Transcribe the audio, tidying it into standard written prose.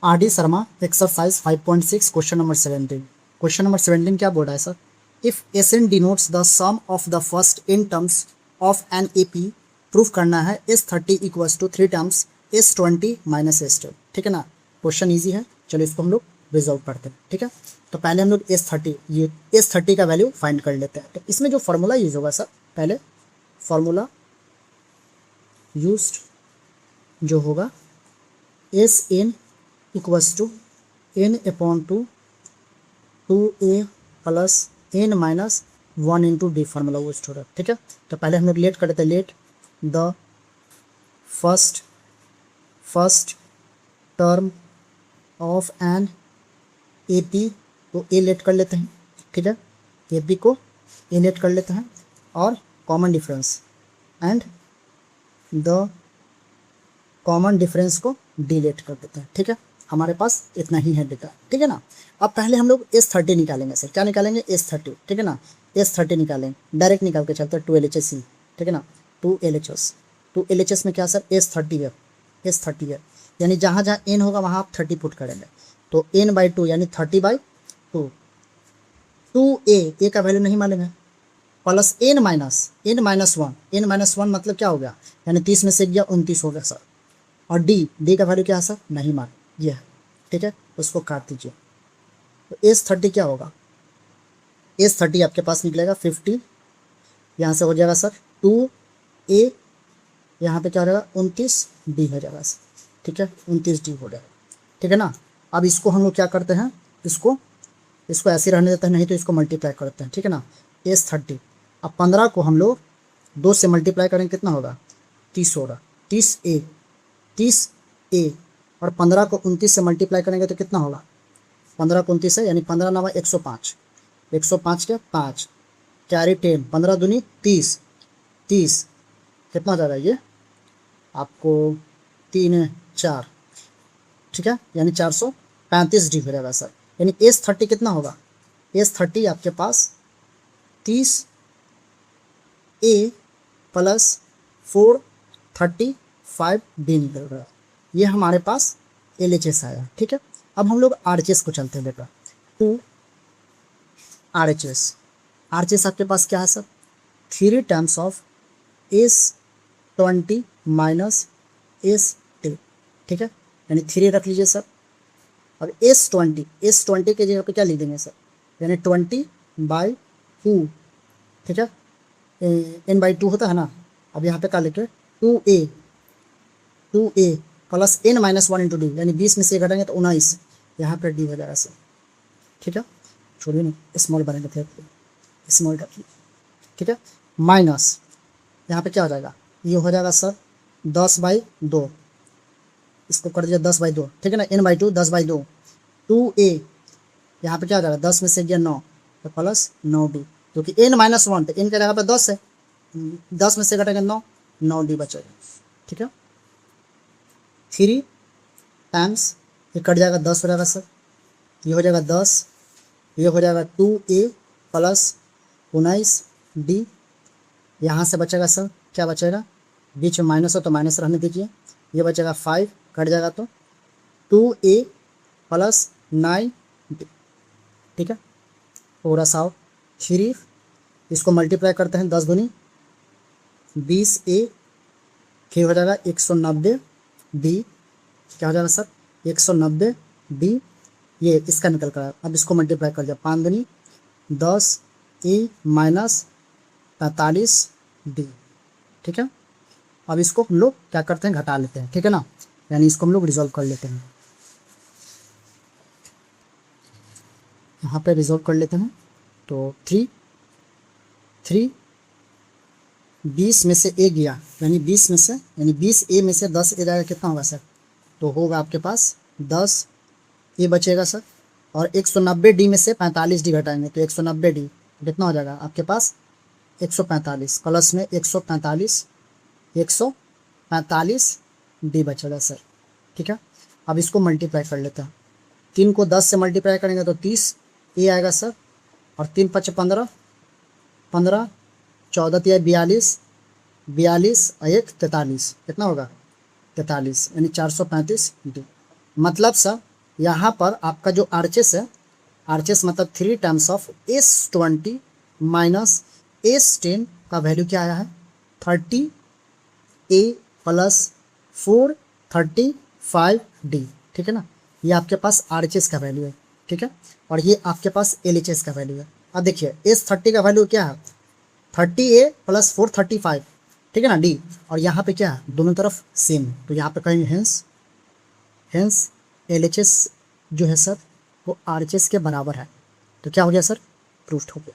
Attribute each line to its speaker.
Speaker 1: Are D Sharma exercise 5.6 question number 17। Question number 17 क्या बोल रहा है sir? If S n denotes the sum of the first n terms of an A P, proof करना है S30 equals to 3 times S20 minus S2। ठीक है ना, question easy है। चलो इसको हम लोग रिजॉल्व करते हैं। ठीक है, तो पहले हम लोग S30 का वैल्यू फाइंड कर लेते हैं। तो इसमें जो फॉर्मूला यूज होगा सर, पहले फॉर्मूला यूज्ड जो होगा Sn equals to n/2 plus n minus 1 into d formula use हो रहा है। ठीक है, तो पहले हम लोग लेट कर देते हैं। Let the first term of an A P, तो ए लेट कर लेते हैं। ठीक है, ए पी को ए लेट कर लेते हैं और common difference and the common difference को डिलीट कर देते हैं। ठीक है, हमारे पास इतना ही है डेटा। ठीक है ना, अब पहले हम लोग S30 निकालेंगे सर। क्या निकालेंगे? S30। ठीक है ना, S30 निकालेंगे, डायरेक्ट निकाल के चलते हैं 2 LHS ही। ठीक है ना, 2 LHS में क्या सर? S30 है। S30 है यानी जहाँ जहाँ n होगा वहाँ आप 30 पुट करेंगे, तो n/2 यानी 30/2। 2a का वैल्यू नहीं मालूम है, plus n minus 1। n minus 1 मतलब क्या हो गया? यानी 30 में से गया 29 हो गया सर। और डी का वैल्यू क्या है सर? नहीं मालूम, ये है। ठीक है, उसको काट दीजिए। तो S30 क्या होगा? S30 आपके पास निकलेगा 50, यहाँ से हो जाएगा सर 2a, यहाँ पे क्या हो जाएगा? 29d हो जाएगा सर। ठीक है, 29d हो जाएगा। ठीक है ना, अब इसको हम लोग क्या करते हैं, इसको ऐसे रहने देते हैं, नहीं तो इसको मल्टीप्लाई करते हैं। ठीक है ना, S30। अब 15 को हम लोग 2 से मल्टीप्लाई करेंगे, कितना होगा? 30 होगा। 30a और 15 को 29 से मल्टीप्लाई करेंगे तो कितना होगा? 15 को 29 है यानी 15 9 105, 105 के 5 कैरी 10, 15 दूनी 30, कितना हो जाएगा ये आपको? 3 4। ठीक है, यानी 435d हो जाएगा सर। यानी S30 कितना होगा? S30 आपके पास 30a प्लस 435d निकल रहा है। ये हमारे पास LHS आया। ठीक है, अब हम लोग RHS को चलते हैं बेटा। 2 RHS आपके पास क्या है sir? 3 times of S20 minus S10। ठीक है, यानी 3 रख लीजिए सर। अब S20 के जगह पे क्या लिख देंगे सर? यानी 20/2। ठीक है, n/2 होता है ना। अब यहाँ पे क्या लिखे? 2a plus n minus 1 into D, यानी 20 में से घटाएंगे तो 19, यहाँ पर डी हो जाएगा सर। ठीक है, छोड़िए नहीं, स्मॉल बनेंगे थे, स्मॉल रखिए। ठीक है, माइनस यहाँ पे क्या हो जाएगा? ये हो जाएगा सर 10/2, इसको कर दीजिए 10/2। ठीक है ना, n/2 10/2। 2a यहाँ पे क्या हो जाएगा? 10 में से गया 9, तो प्लस 9d, क्योंकि n माइनस 1 तो n के जगह पे 10 है, 10 में से घटेगा 9d बचेगा। ठीक है, 3 टाइम्स ये कट जाएगा 10 हो जाएगा सर, ये हो जाएगा 10, ये हो जाएगा 2a प्लस 19d। यहाँ से बचेगा सर, क्या बचेगा? बीच में माइनस हो तो माइनस रहने दीजिए, ये बचेगा 5, कट जाएगा तो 2a प्लस 9d। ठीक है, पूरा साव 3, इसको मल्टीप्लाई करते हैं 10 दूनी 20a, फिर हो जाएगा 190d। क्या हो जाएगा सर? 190d, ये इसका निकल कर। अब इसको मल्टीप्लाई कर दिया 5 दूनी 10a माइनस 45d। ठीक है, अब इसको हम लोग क्या करते हैं? घटा लेते हैं। ठीक है ना, यानी इसको हम लोग रिजॉल्व कर लेते हैं। यहाँ पे रिजॉल्व कर लेते हैं, तो 3 20 में से a गया, यानी 20 में से, यानी 20a में से 10a जाएगा, कितना होगा सर? तो होगा आपके पास 10a बचेगा सर। और 190d में से 45d घटाएंगे तो 190d कितना हो जाएगा आपके पास? 145, प्लस में 145d बचेगा सर। ठीक है, अब इसको मल्टीप्लाई कर लेते हैं। 3 को 10 से मल्टीप्लाई करेंगे तो 30a आएगा सर, और 3 5 15, 14 42, 42 और 1 43, कितना होगा? 43, यानी 435d। मतलब सर यहाँ पर आपका जो आरचेस है, आरचेस मतलब 3 times of S20 minus S10 का वैल्यू क्या आया है 30A प्लस 435D, ठीक है ना। ये आपके पास RHS का वैल्यू है, ठीक है, और ये आपके पास LHS का वैल्यू है। अब देखिए S30 का वैल्यू क्या है 30A प्लस 435, ठीक है ना D, और यहाँ पे क्या है दोनों तरफ सेम, तो यहाँ पे कहेंगे हेंस LHS जो है सर वो RHS के बराबर है। तो क्या हो गया सर, प्रूफ हो गया।